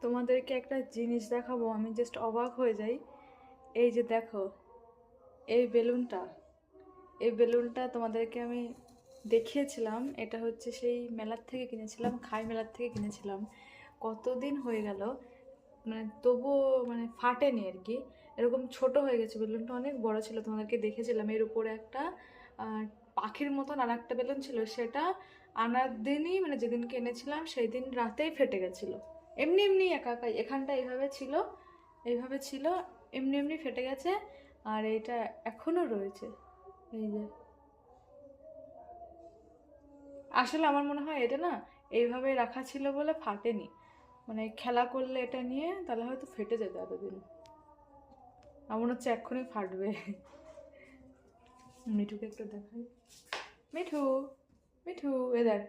তোমাদেরকে একটা জিনিস দেখাবো, আমি জাস্ট অবাক হয়ে যাই। এই যে দেখো, এই বেলুনটা, এই বেলুনটা তোমাদেরকে আমি দেখিয়েছিলাম। এটা হচ্ছে সেই মেলার থেকে কিনেছিলাম, খাই মেলার থেকে কিনেছিলাম। কতদিন হয়ে গেল, মানে তবুও মানে ফাটেনি আর কি। এরকম ছোট হয়ে গেছে, বেলুনটা অনেক বড় ছিল, তোমাদেরকে দেখেছিলাম। এর উপরে একটা পাখির মতন আর একটা বেলুন ছিল, সেটা আনার দিনই মানে যেদিনকে এনেছিলাম সেই দিন রাতেই ফেটে গেছিলো। এমনি এমনি একা একা এখানটা এইভাবে ছিল, এইভাবে ছিল, এমনি এমনি ফেটে গেছে। আর এইটা এখনো রয়েছে, এই যে। আসলে আমার মনে হয় এটা না এইভাবে রাখা ছিল বলে ফাটেনি, মানে খেলা করলে এটা নিয়ে তাহলে হয়তো ফেটে যেত এতদিন। আমার মনে হচ্ছে এক্ষুনি ফাটবে। মিঠুকে একটু দেখাই। মিঠু, মিঠু, এ দেখ।